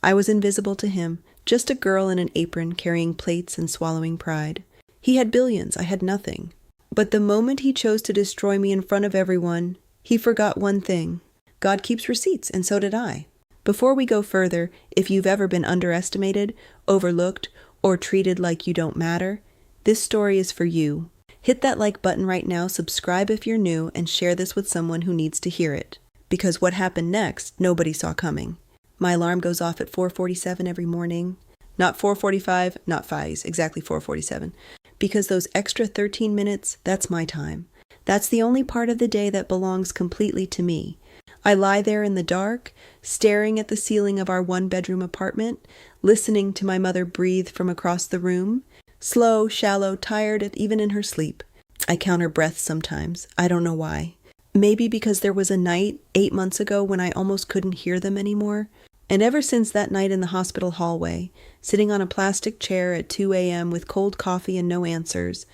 I was invisible to him, just a girl in an apron carrying plates and swallowing pride. He had billions, I had nothing. But the moment he chose to destroy me in front of everyone, he forgot one thing. God keeps receipts, and so did I. Before we go further, if you've ever been underestimated, overlooked, or treated like you don't matter, this story is for you. Hit that like button right now, subscribe if you're new, and share this with someone who needs to hear it. Because what happened next, nobody saw coming. My alarm goes off at 4:47 every morning. Not 4:45, not 5, exactly 4:47. Because those extra 13 minutes, that's my time. That's the only part of the day that belongs completely to me. I lie there in the dark, staring at the ceiling of our one-bedroom apartment, listening to my mother breathe from across the room, slow, shallow, tired, even in her sleep. I count her breaths sometimes. I don't know why. Maybe because there was a night 8 months ago when I almost couldn't hear them anymore. And ever since that night in the hospital hallway, sitting on a plastic chair at 2 a.m. with cold coffee and no answers,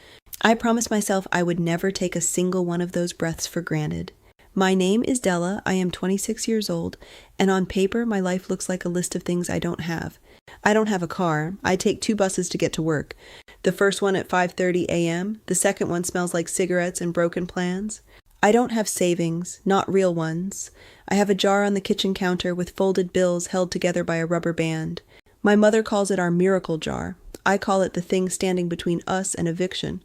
I promised myself I would never take a single one of those breaths for granted. My name is Della, I am 26 years old, and on paper my life looks like a list of things I don't have. I don't have a car. I take 2 buses to get to work. The first one at 5:30 a.m., the second one smells like cigarettes and broken plans. I don't have savings, not real ones. I have a jar on the kitchen counter with folded bills held together by a rubber band. My mother calls it our miracle jar. I call it the thing standing between us and eviction.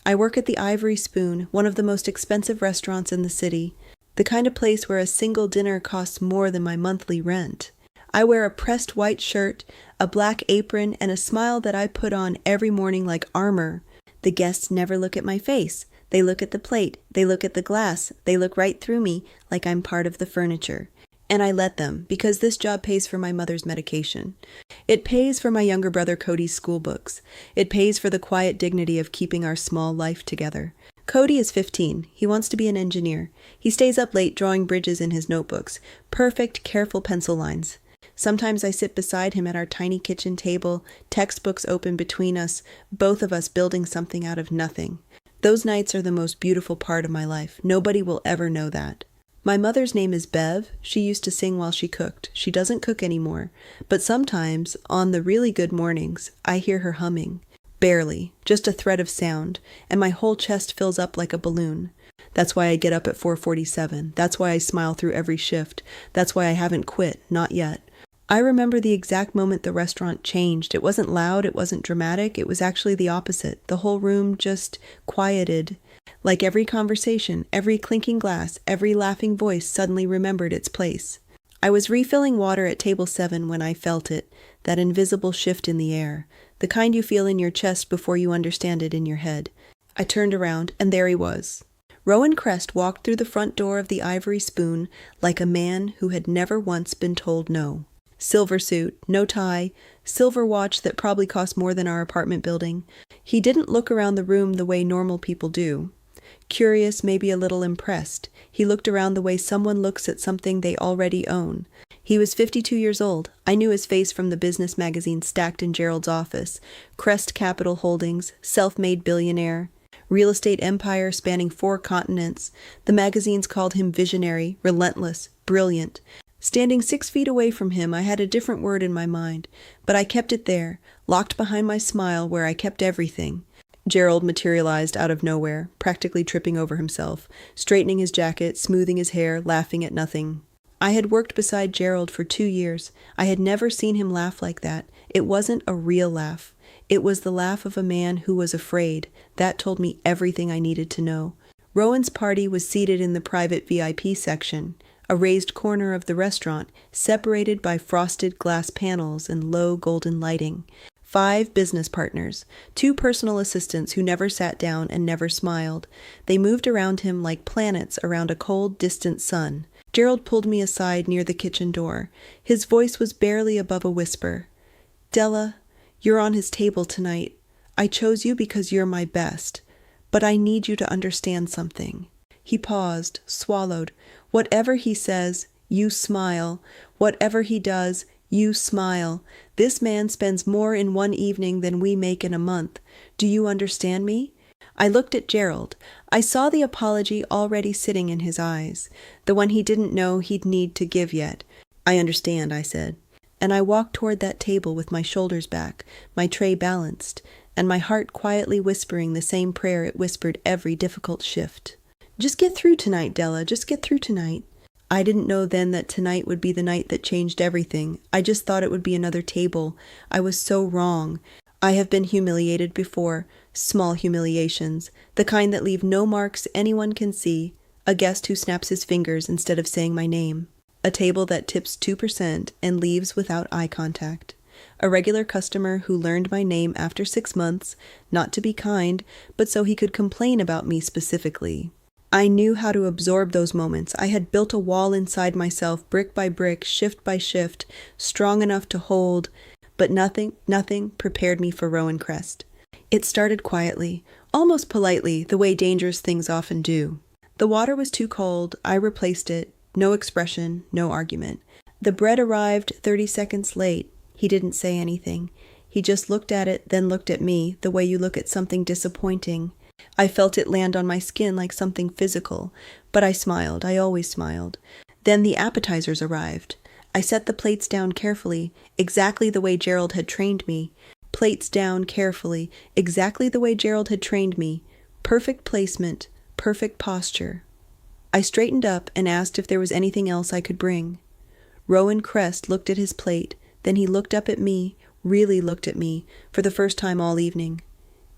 I work at the Ivory Spoon, one of the most expensive restaurants in the city, the kind of place where a single dinner costs more than my monthly rent. I wear a pressed white shirt, a black apron, and a smile that I put on every morning like armor. The guests never look at my face. They look at the plate, they look at the glass, they look right through me like I'm part of the furniture. And I let them, because this job pays for my mother's medication. It pays for my younger brother Cody's school books. It pays for the quiet dignity of keeping our small life together. Cody is 15. He wants to be an engineer. He stays up late drawing bridges in his notebooks. Perfect, careful pencil lines. Sometimes I sit beside him at our tiny kitchen table, textbooks open between us, both of us building something out of nothing. Those nights are the most beautiful part of my life. Nobody will ever know that. My mother's name is Bev. She used to sing while she cooked. She doesn't cook anymore. But sometimes, on the really good mornings, I hear her humming. Barely, just a thread of sound, and my whole chest fills up like a balloon. That's why I get up at 4:47. That's why I smile through every shift. That's why I haven't quit, not yet. I remember the exact moment the restaurant changed. It wasn't loud, it wasn't dramatic, it was actually the opposite. The whole room just quieted. Like every conversation, every clinking glass, every laughing voice suddenly remembered its place. I was refilling water at table 7 when I felt it, that invisible shift in the air, the kind you feel in your chest before you understand it in your head. I turned around, and there he was. Rowan Crest walked through the front door of the Ivory Spoon like a man who had never once been told no. Silver suit, no tie, silver watch that probably cost more than our apartment building. He didn't look around the room the way normal people do. Curious, maybe a little impressed. He looked around the way someone looks at something they already own. He was 52 years old. I knew his face from the business magazine stacked in Gerald's office. Crest Capital Holdings, self-made billionaire, real estate empire spanning 4 continents. The magazines called him visionary, relentless, brilliant. Standing 6 feet away from him, I had a different word in my mind, but I kept it there, locked behind my smile where I kept everything. Gerald materialized out of nowhere, practically tripping over himself, straightening his jacket, smoothing his hair, laughing at nothing. I had worked beside Gerald for 2 years. I had never seen him laugh like that. It wasn't a real laugh. It was the laugh of a man who was afraid. That told me everything I needed to know. Rowan's party was seated in the private VIP section, a raised corner of the restaurant, separated by frosted glass panels and low golden lighting. 5 business partners, 2 personal assistants who never sat down and never smiled. They moved around him like planets around a cold, distant sun. Gerald pulled me aside near the kitchen door. His voice was barely above a whisper. "Della, you're on his table tonight. I chose you because you're my best. But I need you to understand something." He paused, swallowed. "Whatever he says, you smile. Whatever he does, you smile. This man spends more in one evening than we make in a month. Do you understand me?" I looked at Gerald. I saw the apology already sitting in his eyes, the one he didn't know he'd need to give yet. "I understand," I said. and I walked toward that table with my shoulders back, my tray balanced, and my heart quietly whispering the same prayer it whispered every difficult shift. Just get through tonight, Della, just get through tonight. I didn't know then that tonight would be the night that changed everything. I just thought it would be another table. I was so wrong. I have been humiliated before, small humiliations, the kind that leave no marks anyone can see, a guest who snaps his fingers instead of saying my name, a table that tips 2% and leaves without eye contact, a regular customer who learned my name after 6 months, not to be kind, but so he could complain about me specifically. I knew how to absorb those moments. I had built a wall inside myself, brick by brick, shift by shift, strong enough to hold, but nothing prepared me for Rowan Crest. It started quietly, almost politely, the way dangerous things often do. The water was too cold. I replaced it. No expression, no argument. The bread arrived 30 seconds late. He didn't say anything. He just looked at it, then looked at me, the way you look at something disappointing. I felt it land on my skin like something physical, but I smiled. I always smiled. Then the appetizers arrived. I set the plates down carefully, exactly the way Gerald had trained me. Plates down carefully, exactly the way Gerald had trained me. Perfect placement, perfect posture. I straightened up and asked if there was anything else I could bring. Rowan Crest looked at his plate, then he looked up at me, really looked at me, for the first time all evening.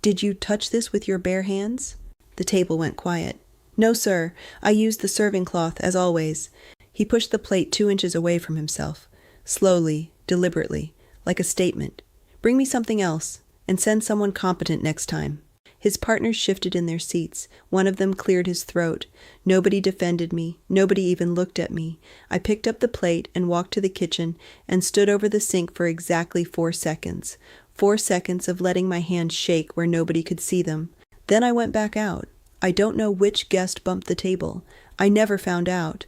Did you touch this with your bare hands? The table went quiet. No, sir. I used the serving cloth, as always. He pushed the plate 2 inches away from himself, slowly, deliberately, like a statement. Bring me something else, and send someone competent next time. His partners shifted in their seats. One of them cleared his throat. Nobody defended me. Nobody even looked at me. I picked up the plate and walked to the kitchen and stood over the sink for exactly 4 seconds. 4 seconds of letting my hands shake where nobody could see them. Then I went back out. I don't know which guest bumped the table. I never found out.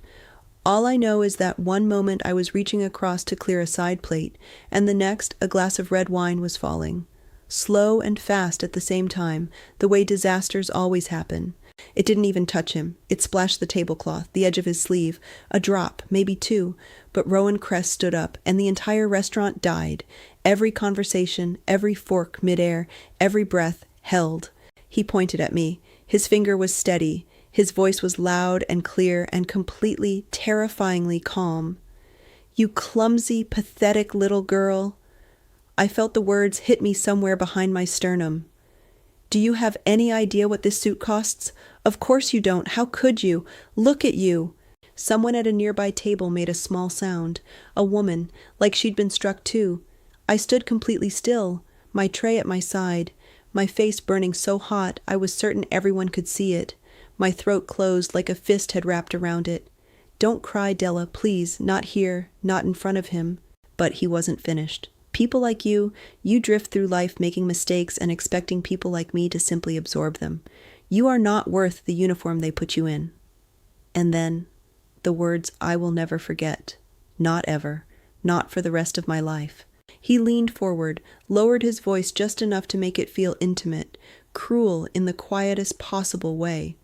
All I know is that one moment I was reaching across to clear a side plate, and the next a glass of red wine was falling. Slow and fast at the same time, the way disasters always happen. It didn't even touch him. It splashed the tablecloth, the edge of his sleeve, a drop, maybe 2, but Rowan Crest stood up, and the entire restaurant died. Every conversation, every fork midair, every breath held. He pointed at me. His finger was steady. His voice was loud and clear and completely, terrifyingly calm. You clumsy, pathetic little girl. I felt the words hit me somewhere behind my sternum. Do you have any idea what this suit costs? Of course you don't. How could you? Look at you. Someone at a nearby table made a small sound. A woman, like she'd been struck too. I stood completely still, my tray at my side, my face burning so hot I was certain everyone could see it. My throat closed like a fist had wrapped around it. Don't cry, Della, please, not here, not in front of him. But he wasn't finished. People like you drift through life making mistakes and expecting people like me to simply absorb them. You are not worth the uniform they put you in. And then, the words I will never forget. Not ever. Not for the rest of my life. He leaned forward, lowered his voice just enough to make it feel intimate, cruel in the quietest possible way.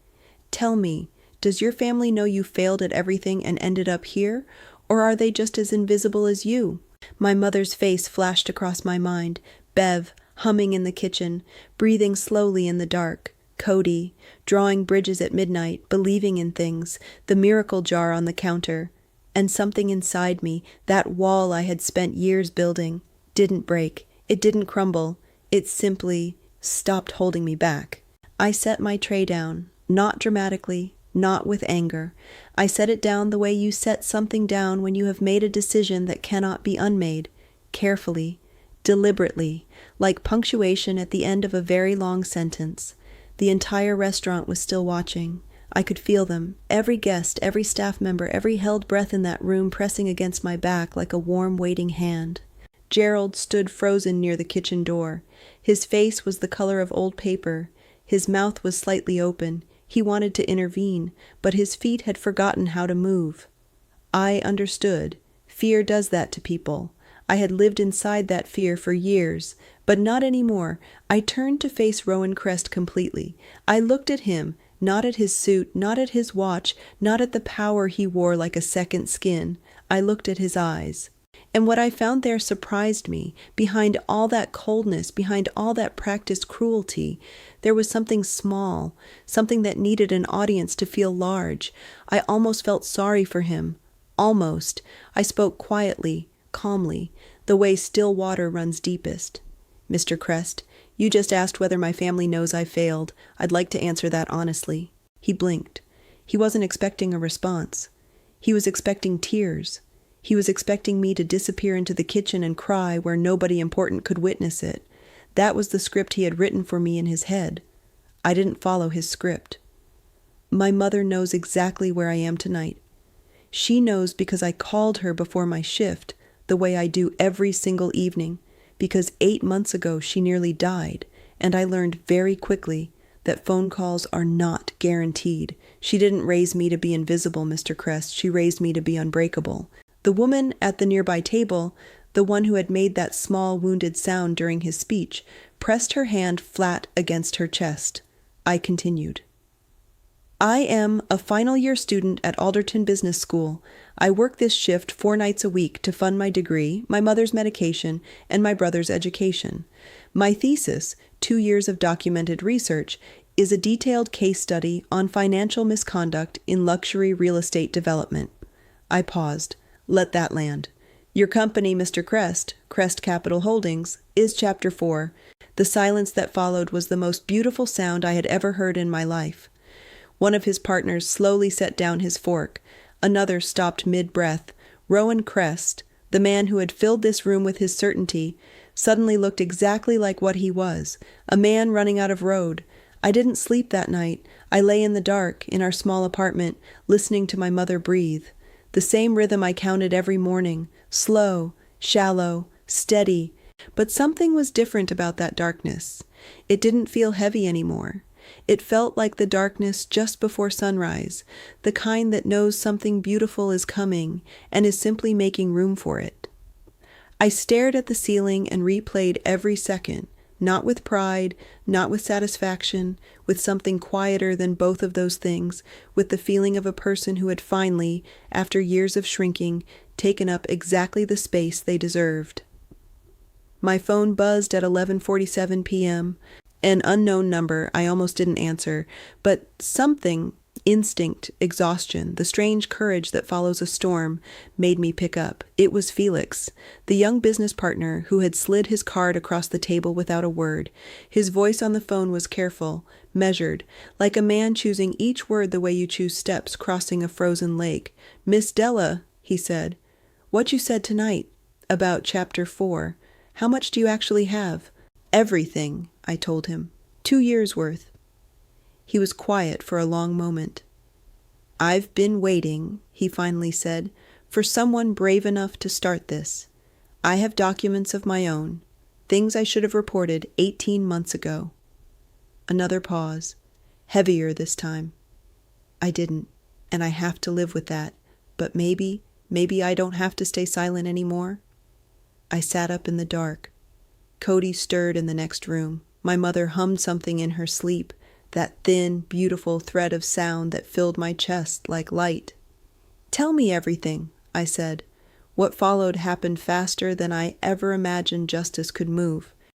Tell me, does your family know you failed at everything and ended up here, or are they just as invisible as you? My mother's face flashed across my mind, Bev, humming in the kitchen, breathing slowly in the dark, Cody, drawing bridges at midnight, believing in things, the miracle jar on the counter. And something inside me, that wall I had spent years building, didn't break, it didn't crumble, it simply stopped holding me back. I set my tray down, not dramatically, not with anger. I set it down the way you set something down when you have made a decision that cannot be unmade, carefully, deliberately, like punctuation at the end of a very long sentence. The entire restaurant was still watching. I could feel them, every guest, every staff member, every held breath in that room pressing against my back like a warm, waiting hand. Gerald stood frozen near the kitchen door. His face was the color of old paper. His mouth was slightly open. He wanted to intervene, but his feet had forgotten how to move. I understood. Fear does that to people. I had lived inside that fear for years, but not anymore. I turned to face Rowan Crest completely. I looked at him, not at his suit, not at his watch, not at the power he wore like a second skin. I looked at his eyes. And what I found there surprised me. Behind all that coldness, behind all that practiced cruelty, there was something small, something that needed an audience to feel large. I almost felt sorry for him. Almost. I spoke quietly, calmly, the way still water runs deepest. Mr. Crest, you just asked whether my family knows I failed. I'd like to answer that honestly. He blinked. He wasn't expecting a response. He was expecting tears. He was expecting me to disappear into the kitchen and cry where nobody important could witness it. That was the script he had written for me in his head. I didn't follow his script. My mother knows exactly where I am tonight. She knows because I called her before my shift, the way I do every single evening, because 8 months ago she nearly died, and I learned very quickly that phone calls are not guaranteed. She didn't raise me to be invisible, Mr. Crest. She raised me to be unbreakable. The woman at the nearby table, the one who had made that small wounded sound during his speech, pressed her hand flat against her chest. I continued. I am a final-year student at Alderton Business School. I work this shift 4 nights a week to fund my degree, my mother's medication, and my brother's education. My thesis, 2 years of documented research, is a detailed case study on financial misconduct in luxury real estate development. I paused. Let that land. Your company, Mr. Crest, Crest Capital Holdings, is Chapter 4. The silence that followed was the most beautiful sound I had ever heard in my life. One of his partners slowly set down his fork. Another stopped mid-breath. Rowan Crest, the man who had filled this room with his certainty, suddenly looked exactly like what he was, a man running out of road. I didn't sleep that night. I lay in the dark, in our small apartment, listening to my mother breathe. The same rhythm I counted every morning, slow, shallow, steady. But something was different about that darkness. It didn't feel heavy anymore. It felt like the darkness just before sunrise, the kind that knows something beautiful is coming and is simply making room for it. I stared at the ceiling and replayed every second, not with pride, not with satisfaction, with something quieter than both of those things, with the feeling of a person who had finally, after years of shrinking, taken up exactly the space they deserved. My phone buzzed at 11:47 p.m., an unknown number. I almost didn't answer, but something, instinct, exhaustion, the strange courage that follows a storm, made me pick up. It was Felix, the young business partner who had slid his card across the table without a word. His voice on the phone was careful, measured, like a man choosing each word the way you choose steps crossing a frozen lake. "Miss Della," he said, "what you said tonight about Chapter 4, how much do you actually have?" "Everything," I told him. 2 years' worth. He was quiet for a long moment. "I've been waiting," he finally said, "for someone brave enough to start this. I have documents of my own, things I should have reported 18 months ago." Another pause, heavier this time. "I didn't, and I have to live with that, but maybe I don't have to stay silent anymore." I sat up in the dark. Cody stirred in the next room. My mother hummed something in her sleep, that thin, beautiful thread of sound that filled my chest like light. "Tell me everything," I said. What followed happened faster than I ever imagined justice could move.